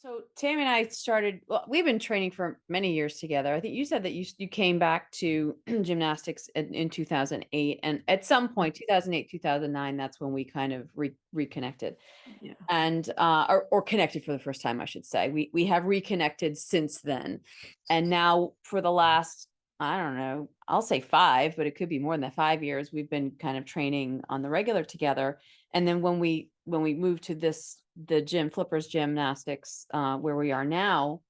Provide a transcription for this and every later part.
So Tammy and I started, well, we've been training for many years together. I think you said that you came back to gymnastics in 2008. And at some point, 2008, 2009, that's when we kind of reconnected Yeah. and or connected for the first time, I should say. We have reconnected since then. And now for the last, I don't know, I'll say 5, but it could be more than that, 5 years, we've been kind of training on the regular together. And then when we moved to the gym, Flippers Gymnastics, where we are now,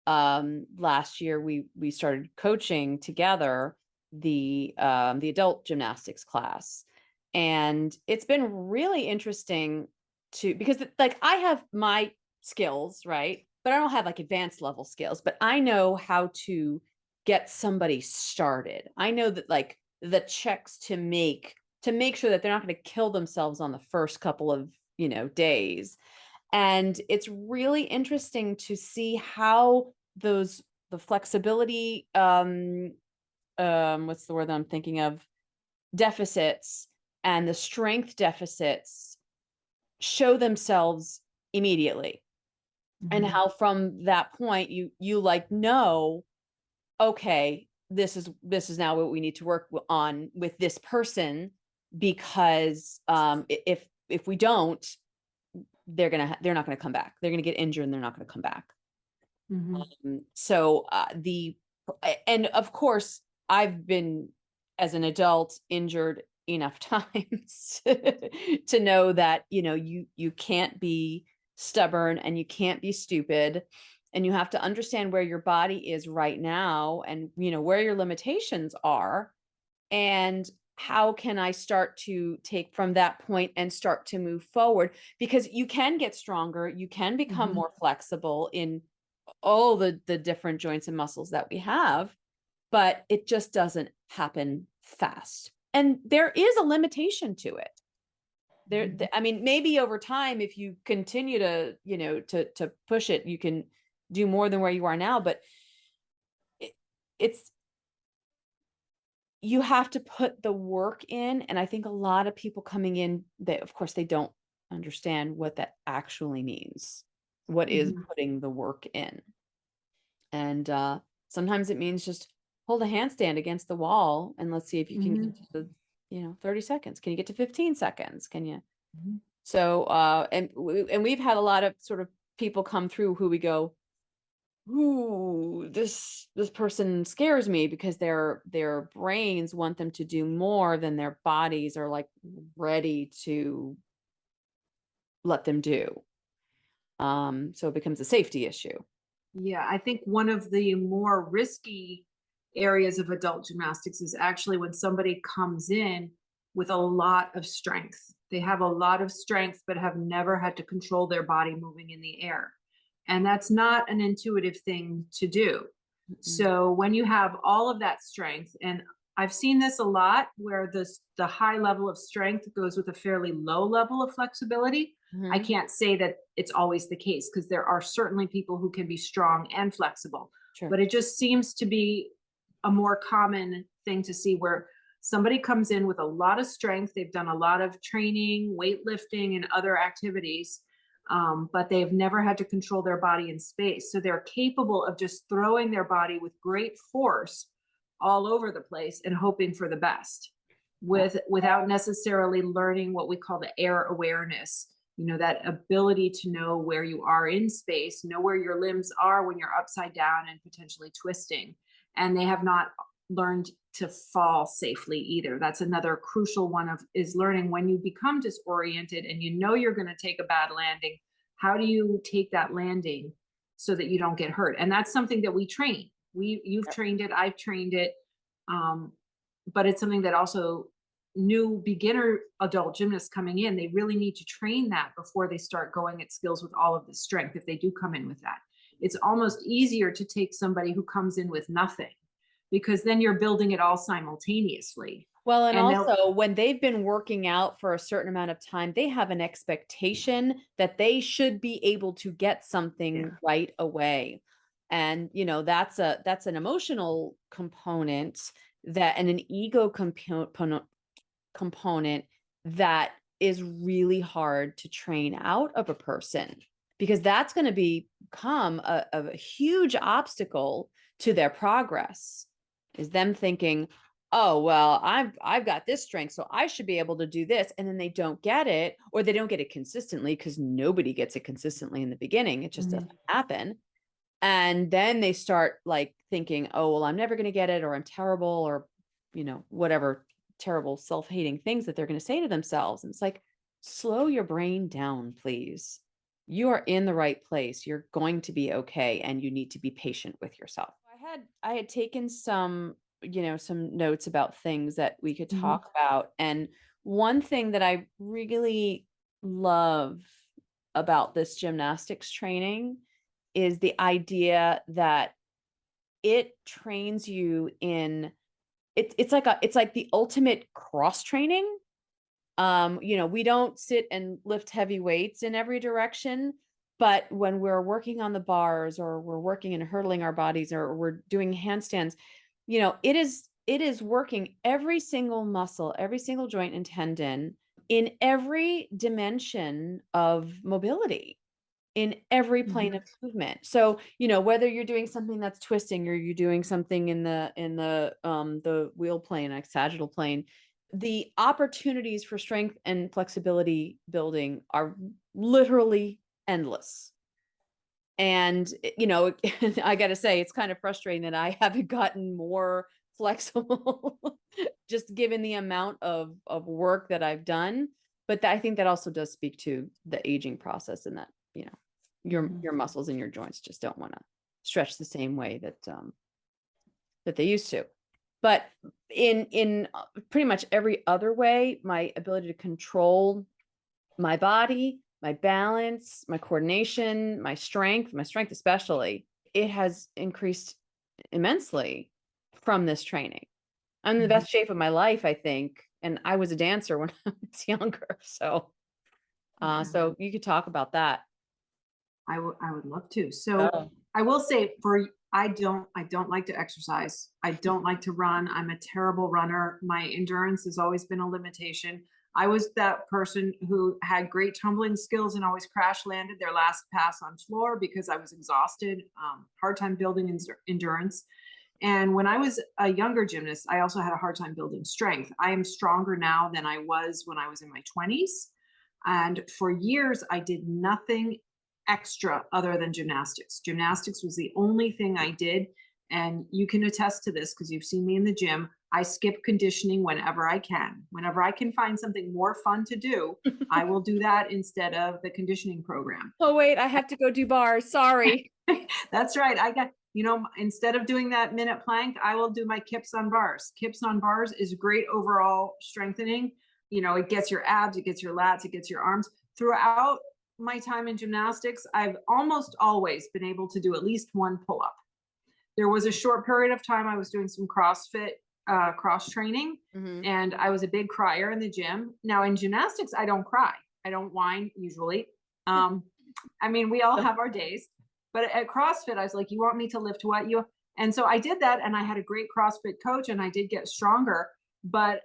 last year we started coaching together the adult gymnastics class. And it's been really interesting to because like I have my skills, right? But I don't have like advanced level skills, but I know how to get somebody started. I know that like the checks to make sure that they're not going to kill themselves on the first couple of, days. And it's really interesting to see how the flexibility, what's the word that I'm thinking of, deficits and the strength deficits show themselves immediately. And Mhm. how from that point you like know, okay, this is now what we need to work on with this person, because if we don't, they're not gonna come back. They're gonna get injured and they're not gonna come back. Mhm. So and of course, I've been as an adult injured enough times to know that you can't be stubborn and you can't be stupid, and you have to understand where your body is right now, and where your limitations are, and how can I start to take from that point and start to move forward, because you can get stronger, you can become Mhm. more flexible in all the different joints and muscles that we have, but it just doesn't happen fast. And there is a limitation to it. Mhm. I mean, maybe over time, if you continue to, to push it, you can do more than where you are now. But it, it's you have to put the work in. And I think a lot of people coming in, they of course they don't understand what that actually means. What is Mhm. putting the work in? And sometimes it means just hold a handstand against the wall and let's see if you can get Mhm. to the 30 seconds. Can you get to 15 seconds? Can you? Mhm. So and we've had a lot of sort of people come through who we go, ooh, this person scares me, because their brains want them to do more than their bodies are like ready to let them do. So it becomes a safety issue. Yeah, I think one of the more risky areas of adult gymnastics is actually when somebody comes in with a lot of strength. They have a lot of strength, but have never had to control their body moving in the air. And that's not an intuitive thing to do. Mm-mm. So when you have all of that strength, and I've seen this a lot where the high level of strength goes with a fairly low level of flexibility. I Mhm. can't say that it's always the case because there are certainly people who can be strong and flexible, Sure. but it just seems to be a more common thing to see where somebody comes in with a lot of strength. They've done a lot of training, weightlifting, and other activities, but they've never had to control their body in space. So they're capable of just throwing their body with great force all over the place and hoping for the best without necessarily learning what we call the air awareness, that ability to know where you are in space, know where your limbs are when you're upside down and potentially twisting. And they have not learned to fall safely either. That's another crucial one of is learning when you become disoriented and you're going to take a bad landing, how do you take that landing so that you don't get hurt? And that's something that we train. You've trained it, I've trained it. Um, but it's something that also new beginner adult gymnasts coming in, they really need to train that before they start going at skills with all of the strength. If they do come in with that, it's almost easier to take somebody who comes in with nothing, because then you're building it all simultaneously. Well, and And they'll also when they've been working out for a certain amount of time, they have an expectation that they should be able to get something Yeah. right away. And, that's an emotional component, that and an ego component that is really hard to train out of a person, because that's going to become a huge obstacle to their progress, is them thinking, oh, well, I've got this strength, so I should be able to do this. And then they don't get it, or they don't get it consistently, because nobody gets it consistently in the beginning. It just doesn't happen. And then they start like thinking, oh, well, I'm never going to get it, or I'm terrible, or, whatever terrible self-hating things that they're going to say to themselves. And it's like, slow your brain down, please. You are in the right place. You're going to be okay. And you need to be patient with yourself. I had taken some notes about things that we could talk about. And one thing that I really love about this gymnastics training is the idea that it trains you in it's like the ultimate cross training. We don't sit and lift heavy weights in every direction, but when we're working on the bars, or we're working and hurdling our bodies, or we're doing handstands, it is working every single muscle, every single joint and tendon in every dimension of mobility, in every plane of movement. So, whether you're doing something that's twisting, or you're doing something in the wheel plane, like sagittal plane, the opportunities for strength and flexibility building are literally endless. And, I got to say, it's kind of frustrating that I haven't gotten more flexible, just given the amount of work that I've done. But I think that also does speak to the aging process, and that, your muscles and your joints just don't want to stretch the same way that they used to. But in pretty much every other way, my ability to control my body, my balance, my coordination, my strength especially, it has increased immensely from this training. I'm in the best shape of my life, I think. And I was a dancer when I was younger. So, so you could talk about that. I would love to. So I will say, I don't like to exercise. I don't like to run. I'm a terrible runner. My endurance has always been a limitation. I was that person who had great tumbling skills and always crash landed their last pass on floor because I was exhausted, hard time building endurance. And when I was a younger gymnast, I also had a hard time building strength. I am stronger now than I was when I was in my 20s. And for years, I did nothing extra other than gymnastics. Gymnastics was the only thing I did. And you can attest to this because you've seen me in the gym. I skip conditioning whenever I can. Whenever I can find something more fun to do, I will do that instead of the conditioning program. Oh, wait, I have to go do bars. Sorry. That's right. I got, instead of doing that minute plank, I will do my kips on bars. Kips on bars is great overall strengthening. It gets your abs, it gets your lats, it gets your arms. Throughout my time in gymnastics, I've almost always been able to do at least one pull-up. There was a short period of time I was doing some CrossFit cross training, and I was a big crier in the gym. Now in gymnastics, I don't cry. I don't whine usually. We all have our days, but at CrossFit, I was like, you want me to lift what you? And so I did that, and I had a great CrossFit coach, and I did get stronger. But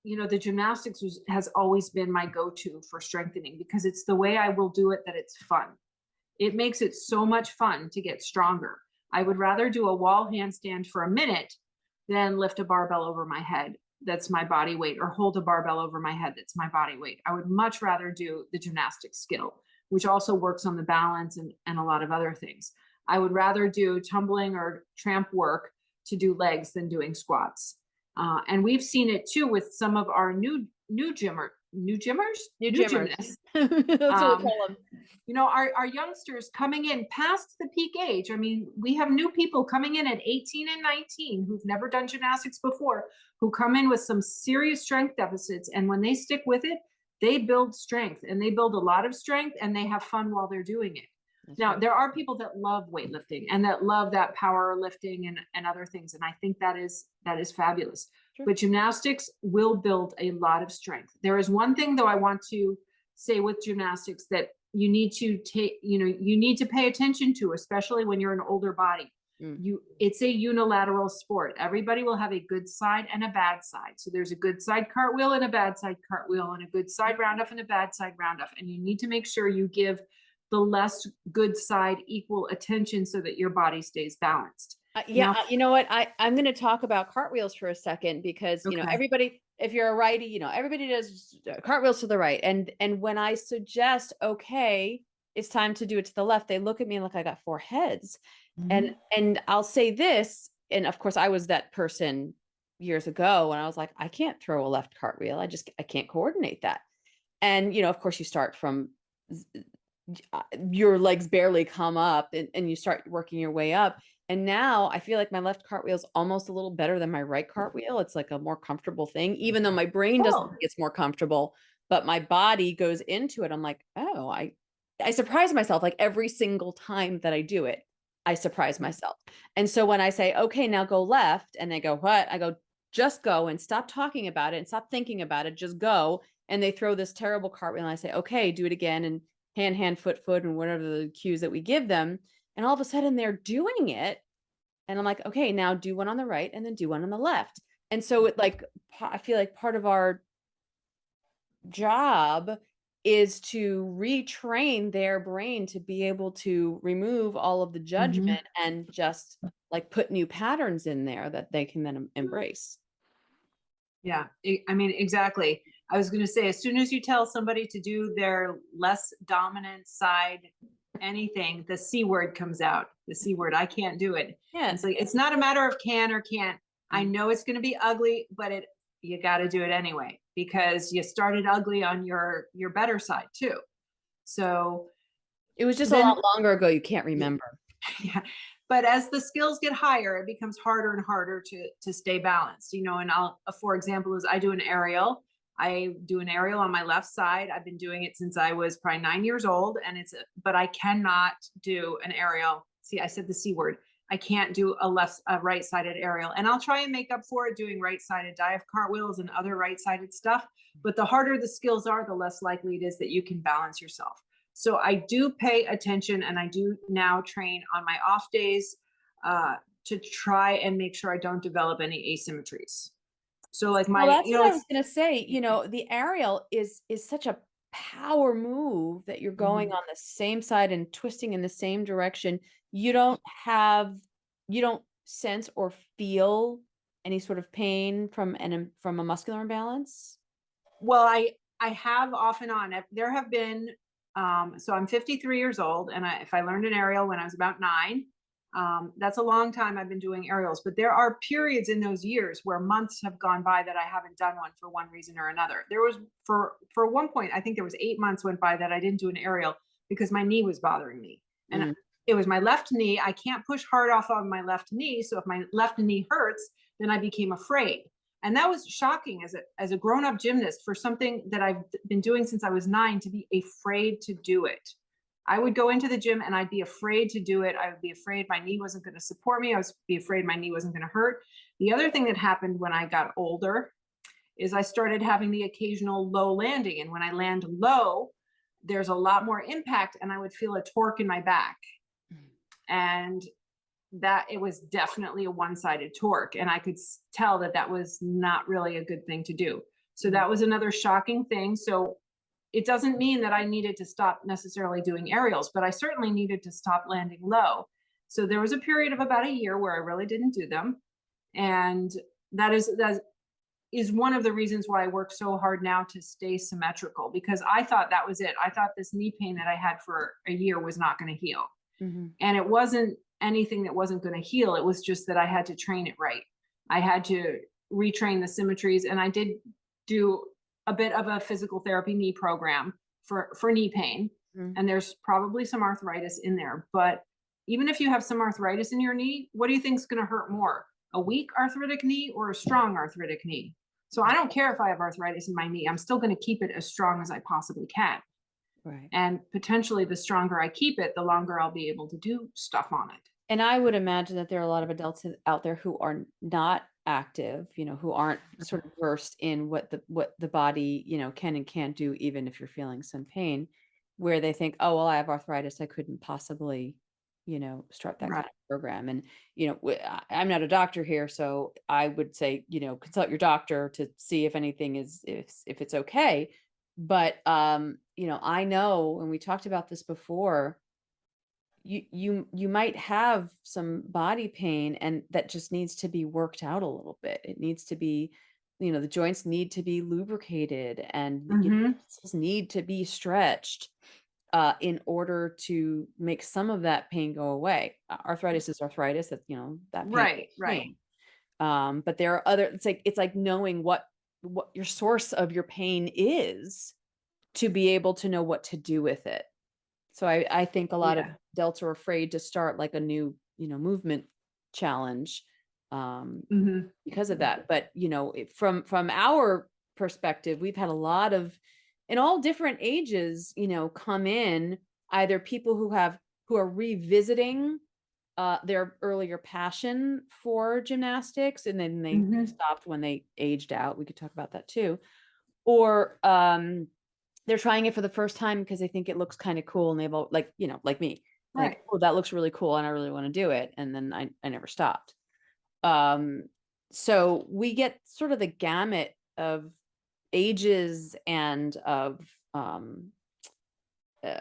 the gymnastics has always been my go-to for strengthening because it's the way I will do it that it's fun. It makes it so much fun to get stronger. I would rather do a wall handstand for a minute than lift a barbell over my head that's my body weight, or hold a barbell over my head that's my body weight. I would much rather do the gymnastic skill, which also works on the balance and a lot of other things. I would rather do tumbling or tramp work to do legs than doing squats. And we've seen it too with some of our new gymnasts. That's what we call them. Our youngsters coming in past the peak age. We have new people coming in at 18 and 19 who've never done gymnastics before, who come in with some serious strength deficits. And when they stick with it, they build strength, and they build a lot of strength, and they have fun while they're doing it. Now, there are people that love weightlifting and that love that power lifting and other things. And I think that is fabulous. Sure. But gymnastics will build a lot of strength. There is one thing, though, I want to say with gymnastics that you need to pay attention to, especially when you're an older body. It's a unilateral sport. Everybody will have a good side and a bad side. So there's a good side cartwheel and a bad side cartwheel, and a good side round off and a bad side round off. And you need to make sure you give the less good side equal attention so that your body stays balanced. Yeah, Now, you know what? I'm going to talk about cartwheels for a second because, okay. everybody, if you're a righty, everybody does cartwheels to the right. And when I suggest, okay, it's time to do it to the left, they look at me like I got four heads. And Mhm. and I'll say this, and of course I was that person years ago, and I was like, I can't throw a left cartwheel. I can't coordinate that. And of course you start from your legs barely come up, and you start working your way up. And now I feel like my left cartwheel is almost a little better than my right cartwheel. It's like a more comfortable thing, even though my brain doesn't Cool. think it's more comfortable, but my body goes into it. I'm like, oh, I surprise myself like every single time that I do it. I surprise myself. And so when I say, okay, now go left, and they go, what? I go, just go and stop talking about it and stop thinking about it. Just go. And they throw this terrible cartwheel, and I say, okay, do it again. And hand, foot, and whatever the cues that we give them. And all of a sudden they're doing it. And I'm like, okay, now do one on the right and then do one on the left. And so I feel like part of our job is to retrain their brain to be able to remove all of the Mhm. judgment and just like put new patterns in there that they can then embrace. Yeah, I mean, exactly. I was going to say, as soon as you tell somebody to do their less dominant side, anything, the C word comes out. The C word, I can't do it. Yeah. And so it's not a matter of can or can't. I Mm. know it's going to be ugly, but you got to do it anyway because you started ugly on your better side too. So It was just a then, lot longer ago. You can't remember. yeah, but as the skills get higher, it becomes harder and harder to stay balanced. And for example, is I do an aerial. I do an aerial on my left side. I've been doing it since I was probably 9 years old, but I cannot do an aerial. See, I said the C word. I can't do a right-sided aerial, and I'll try and make up for it doing right-sided dive cartwheels and other right-sided stuff. But the harder the skills are, the less likely it is that you can balance yourself. So I do pay attention, and I do now train on my off days to try and make sure I don't develop any asymmetries. So like Well, that's what I it's was gonna say, the aerial is such a power move that you're going Mhm. on the same side and twisting in the same direction. You don't have you don't sense or feel any sort of pain from a muscular imbalance? Well, I have off and on. There have been so I'm 53 years old, and if I learned an aerial when I was about 9, that's a long time I've been doing aerials. But there are periods in those years where months have gone by that I haven't done one for one reason or another. There was for one point, I think there was 8 months went by that I didn't do an aerial because my knee was bothering me, and Mm. it was my left knee. I can't push hard off on my left knee, so if my left knee hurts, then I became afraid. And that was shocking as a grown-up gymnast for something that I've been doing since I was 9 to be afraid to do it. I would go into the gym and I'd be afraid to do it. I would be afraid my knee wasn't going to support me. I was be afraid my knee wasn't going to hurt. The other thing that happened when I got older is I started having the occasional low landing. And when I land low, there's a lot more impact and I would feel a torque in my back. And that it was definitely a one-sided torque, and I could tell that that was not really a good thing to do. So Mm. that was another shocking thing. So it doesn't mean that I needed to stop necessarily doing aerials, but I certainly needed to stop landing low. So there was a period of about a year where I really didn't do them, and that is one of the reasons why I work so hard now to stay symmetrical, because I thought that was it. I thought this knee pain that I had for a year was not going to heal. Mhm. And it wasn't anything that wasn't going to heal. It was just that I had to train it right. I had to retrain the symmetries. And I did do a bit of a physical therapy knee program for knee pain. Mm. And there's probably some arthritis in there. But even if you have some arthritis in your knee, what do you think is going to hurt more? A weak arthritic knee or a strong arthritic knee? So I don't care if I have arthritis in my knee. I'm still going to keep it as strong as I possibly can. Right. And potentially the stronger I keep it, the longer I'll be able to do stuff on it. And I would imagine that there are a lot of adults out there who are not active, who aren't sort of versed in what the body, can and can't do, even if you're feeling some pain, where they think, oh, well, I have arthritis. I couldn't possibly, start that Right. kind of program. And, I'm not a doctor here, so I would say, consult your doctor to see if anything if it's okay. But, I know, and we talked about this before, you might have some body pain and that just needs to be worked out a little bit. It needs to be, the joints need to be lubricated and Mhm. muscles need to be stretched in order to make some of that pain go away. Arthritis is arthritis. That that pain Right, is right. pain. But there are other. It's like knowing what your source of your pain is to be able to know what to do with it. So I think a lot of Yeah. adults are afraid to start like a new, movement challenge, Mhm. because of that. But, from our perspective, we've had a lot of in all different ages, come in, either people who are revisiting their earlier passion for gymnastics, and then they Mhm. stopped when they aged out. We could talk about that too. Or they're trying it for the first time because they think it looks kind of cool, and they've like me, like, Right. oh, that looks really cool and I really want to do it. And then I never stopped. Um, so we get sort of the gamut of ages and of um, uh,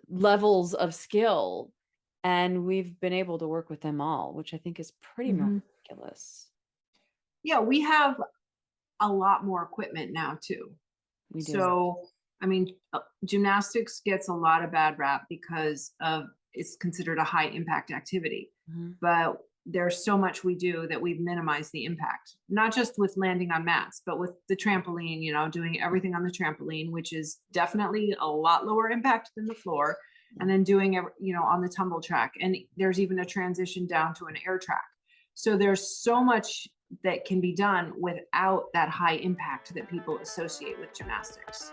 levels of skill, and we've been able to work with them all, which I think is pretty Mhm. miraculous. Yeah, we have a lot more equipment now too. We do. So, I mean, gymnastics gets a lot of bad rap because of it's considered a high impact activity. Mhm. But there's so much we do that we've minimized the impact, not just with landing on mats, but with the trampoline, doing everything on the trampoline, which is definitely a lot lower impact than the floor. And Yeah. then doing, on the tumble track. And there's even a transition down to an air track. So there's so much that can be done without that high impact that people associate with gymnastics.